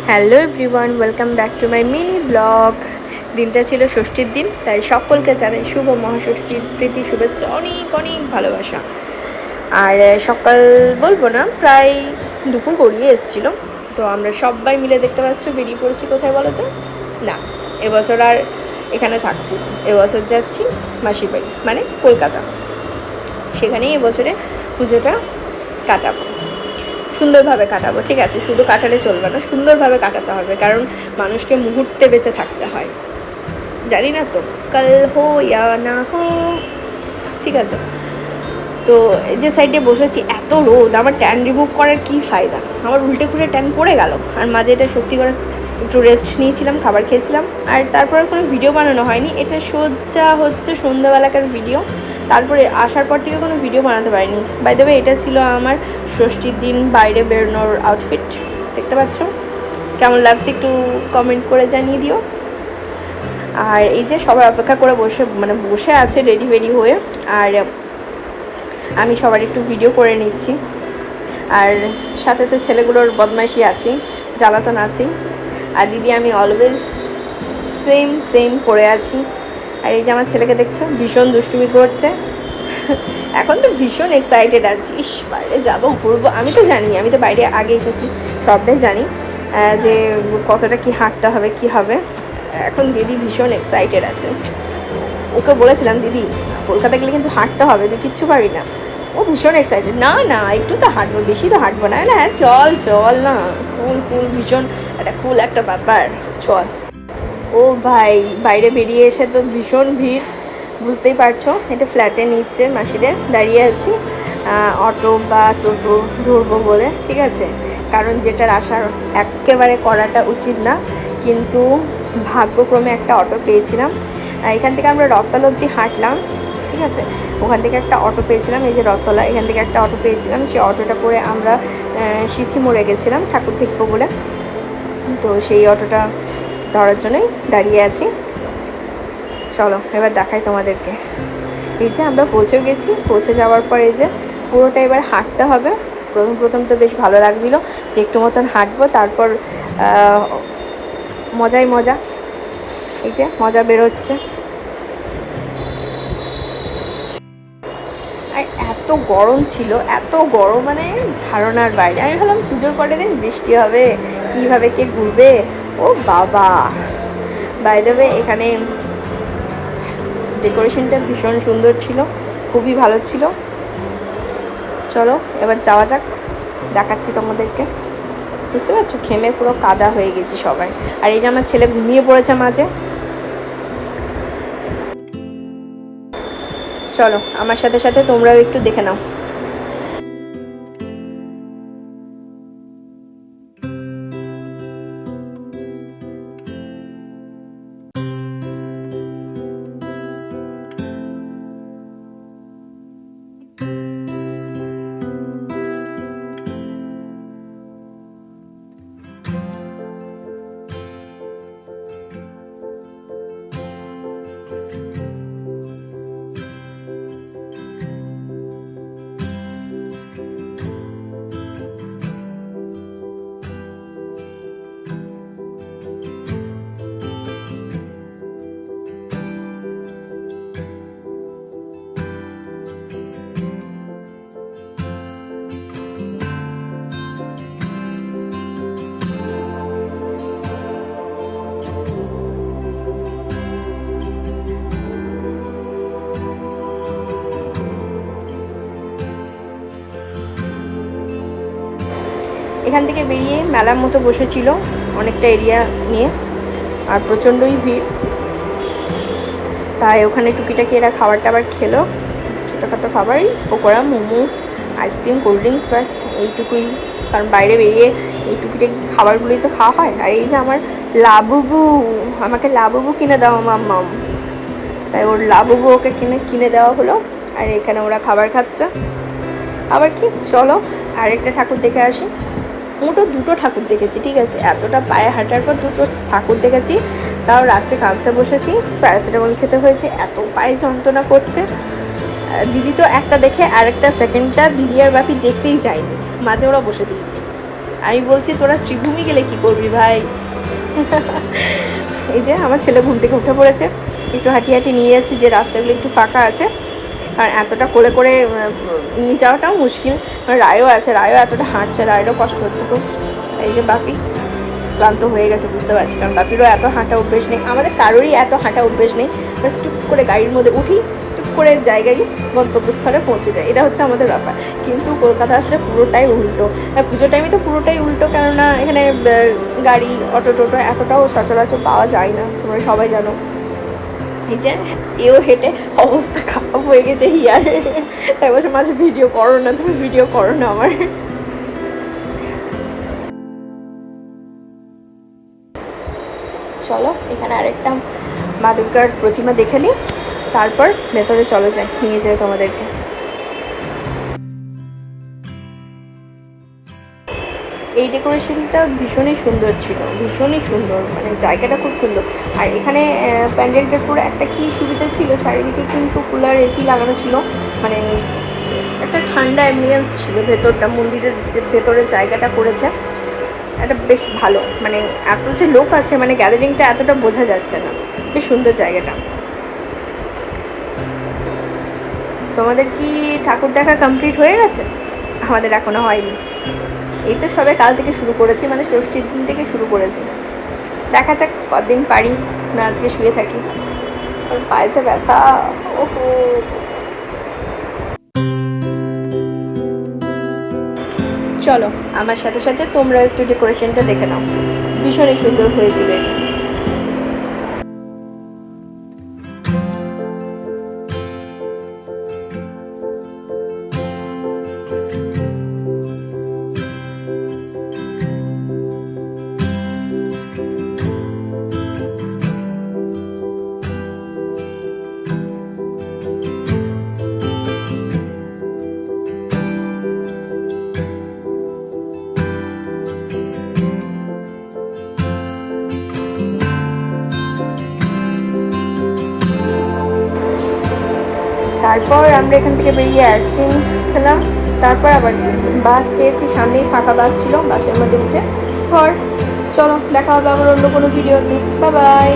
Hello everyone, welcome back to my mini blog. দিনটা ছিল ষষ্ঠীর দিন, তাই সকলকে জানাই শুভ মহাষষ্ঠীর প্রীতি শুভেচ্ছা, অনেক অনেক ভালোবাসা। আর সকাল বলবো না, প্রায় দুপুর গড়িয়ে এসেছিলো। তো আমরা সবাই মিলে দেখতে পাচ্ছ বেরিয়ে পড়েছি কোথায় বলো তো? না, এবছর আর এখানে থাকছি না, এবছর যাচ্ছি মাসির বাড়ি, মানে কলকাতা। সেখানেই এবছরে পুজোটা কাটাবো, সুন্দরভাবে কাটাবো। ঠিক আছে, শুধু কাটালে চলবে না, সুন্দরভাবে কাটাতে হবে, কারণ মানুষকে মুহূর্তে বেঁচে থাকতে হয়। জানি না তো কাল হো ইয়া না হো, ঠিক আছে। তো এই যে সাইডে বসেছি, এত রোদ, আমার ট্যান রিমুভ করার কি ফায়দা? আমার উল্টে ফুটে ট্যান পড়ে গেল। আর মাঝে এটা সত্যি করে একটু রেস্ট নিয়েছিলাম, খাবার খেয়েছিলাম, আর তারপর কোনো ভিডিও বানানো হয়নি। এটা সোজা হচ্ছে সন্ধ্যাবেলাকার ভিডিও, তারপরে আসার পর থেকে কোনো ভিডিও বানাতে পারিনি। বাই দ্য ওয়ে, এটা ছিল আমার ষষ্ঠীর দিন বাইরে বেরোনোর আউটফিট। দেখতে পাচ্ছ কেমন লাগছে, একটু কমেন্ট করে জানিয়ে দিও। আর এই যে সবাই অপেক্ষা করে বসে আছে রেডি হয়ে, আর আমি সবার একটু ভিডিও করে নিচ্ছি। আর সাথে তো ছেলেগুলোর বদমাইশি আছেই, জ্বালাতন আছেই। আর দিদি আমি অলওয়েজ সেম করে আছি। আর এই যে আমার ছেলেকে দেখছো, ভীষণ দুষ্টুমি করছে। এখন তো ভীষণ এক্সাইটেড আছি, বাইরে যাবো, ঘুরবো। আমি তো জানি, আমি তো বাইরে আগে এসেছি, সবটাই জানি যে কতটা কি হাঁটতে হবে, কি হবে। এখন দিদি ভীষণ এক্সাইটেড আছে। ওকে বলেছিলাম, দিদি কলকাতা গেলে কিন্তু হাঁটতে হবে, তুই কিচ্ছু পারবি না। ও ভীষণ এক্সাইটেড, না না একটু তো হাঁটবো, বেশি তো হাঁটবো না। হ্যাঁ চল না, কুল ভীষণ একটা ব্যাপার, চল। ও ভাই, বাইরে বেরিয়ে এসে তো ভীষণ ভিড়, বুঝতেই পারছো। এটা ফ্ল্যাটে নিচ্ছে মাসিদের, দাঁড়িয়ে আছি অটো বা টোটো ধরবো বলে, ঠিক আছে। কারণ যেটার আসার একেবারে করাটা উচিত না, কিন্তু ভাগ্যক্রমে একটা অটো পেয়েছিলাম। এখান থেকে আমরা রথতলা অবধি হাঁটলাম, ঠিক আছে। ওখান থেকে একটা অটো পেয়েছিলাম, এই যে রথতলা, এখান থেকে একটা অটো পেয়েছিলাম। সেই অটোটা করে আমরা সিথি মোড়ে গেছিলাম ঠাকুর দেখবো বলে। তো সেই অটোটা ধরার জন্যই দাঁড়িয়ে আছি। চলো এবার দেখাই তোমাদেরকে। এই যে আমরা পৌঁছে গেছি, পৌঁছে যাওয়ার পর এই যে পুরোটা এবার হাঁটতে হবে। প্রথম তো বেশ ভালো লাগছিলো যে একটু মতন হাঁটবো, তারপর মজাই মজা, এই যে মজা বেরোচ্ছে। আর এত গরম ছিল, এত গরম মানে ধারণার বাইরে। আমি ভাবলাম পুজোর পরের দিন বৃষ্টি হবে, কীভাবে কে ঘুরবে। ও বাবা, বাই দ্য ওয়ে এখানে ডেকোরেশনটা ভীষণ সুন্দর ছিল, খুবই ভালো ছিল। চলো এবার যাওয়া যাক, দেখাচ্ছি তোমাদেরকে। বুঝতে পারছো, ঘেমে পুরো কাদা হয়ে গেছি সবাই। আর এই যে আমার ছেলে ঘুমিয়ে পড়েছে মাঝে। চলো আমার সাথে সাথে তোমরাও একটু দেখে নাও। এখান থেকে বেরিয়ে মেলার মতো বসেছিল অনেকটা এরিয়া নিয়ে, আর প্রচণ্ডই ভিড়। তাই ওখানে টুকিটাকি এরা খাবার টাবার খেলো, ছোটোখাটো খাবারই, pakora, momo, ice cream, cold drinks, ব্যাস এইটুকুই। কারণ বাইরে বেরিয়ে এই টুকিটাকি খাবারগুলোই তো খাওয়া হয়। আর এই যে আমার লাবুবু, আমাকে লাবুবু কিনে দেওয়া মাম্মাম, তাই ওর লাবুবু ওকে কিনে দেওয়া হলো। আর এখানে ওরা খাবার খাচ্ছে। আবার কি, চলো আরেকটা ঠাকুর দেখে আসি। মোটো দুটো ঠাকুর দেখেছি, ঠিক আছে। এতটা পায়ে হাঁটার পর দুটো ঠাকুর দেখেছি, তাও রাত্রে কাঁদতে বসেছি, প্যারাসিটামল খেতে হয়েছে, এত পায়ে যন্ত্রণা করছে। দিদি তো একটা দেখে আরেকটা সেকেন্ডটা দিদি আর বাপি দেখতেই যায়নি, মাঝে ওরা বসে দিয়েছে। আমি বলছি তোরা শ্রীভূমি গেলে কি করবি ভাই? এই যে আমার ছেলে ঘুম থেকে উঠে পড়েছে, একটু হাঁটি হাঁটি নিয়ে যাচ্ছি যে রাস্তাগুলো একটু ফাঁকা আছে, কারণ এতটা কোলে করে নিয়ে যাওয়াটাও মুশকিল। রায়ও আছে, রায়ও এতটা হাঁটছে, রায়েরও কষ্ট হচ্ছে খুব। এই যে বাপি ক্লান্ত হয়ে গেছে বুঝতে পারছি, কারণ বাপিরও এত হাঁটা অভ্যেস নেই, আমাদের কারোরই এত হাঁটা অভ্যেস নেই। বাস টুক করে গাড়ির মধ্যে উঠি, টুক করে জায়গায় গন্তব্যস্থলে পৌঁছে যায়, এটা হচ্ছে আমাদের ব্যাপার। কিন্তু কলকাতা আসলে পুরোটাই উল্টো। পুজোর টাইমে তো পুরোটাই উল্টো, কেননা এখানে গাড়ি অটো টোটো এতটাও সচরাচর পাওয়া যায় না, তোমরা সবাই জানো। এই যে এও হেঁটে অবস্থা খারাপ হয়ে গেছে হিয়ার, তাই বলছে মাঝে ভিডিও করো না, তুমি ভিডিও করো না আমার। চলো এখানে আরেকটা মা দুর্গার প্রতিমা দেখে নিই, তারপর ভেতরে চলে যাই, নিয়ে যাই তোমাদেরকে। এই ডেকোরেশনটা ভীষণই সুন্দর ছিল, ভীষণই সুন্দর, মানে জায়গাটা খুব সুন্দর। আর এখানে প্যান্ডেলটার পুরো একটা কী সুবিধা ছিল, চারিদিকে কিন্তু কুলার এসি লাগানো ছিল, মানে একটা ঠান্ডা অ্যাম্বিয়েন্স ছিল ভেতরটা, মন্দিরের যে ভেতরের জায়গাটা করেছে এটা বেশ ভালো, মানে এত যে লোক আছে, মানে গ্যাদারিংটা এতটা বোঝা যাচ্ছে না, বেশ সুন্দর জায়গাটা। তোমাদের কি ঠাকুর দেখা কমপ্লিট হয়ে গেছে? আমাদের এখনো হয়নি, এই তো সবে কাল থেকে শুরু করেছি, মানে ষষ্ঠীর দিন থেকে শুরু করেছি। দেখা যাক কদিন পারি না, আজকে শুয়ে থাকি, কারণ পায়ে যে ব্যথা। ওহো, চলো আমার সাথে সাথে তোমরা একটু ডেকোরেশনটা দেখে নাও, ভীষণই সুন্দর হয়েছিল এটা। তারপর আমরা এখান থেকে বেরিয়ে আইসক্রিম খেলাম, তারপর আবার বাস পেয়েছি, সামনেই ফাঁকা বাস ছিল, বাসের মধ্যে উঠে ঘর। চলো দেখা হবে আবার অন্য কোনো ভিডিওতে, বাই বাই।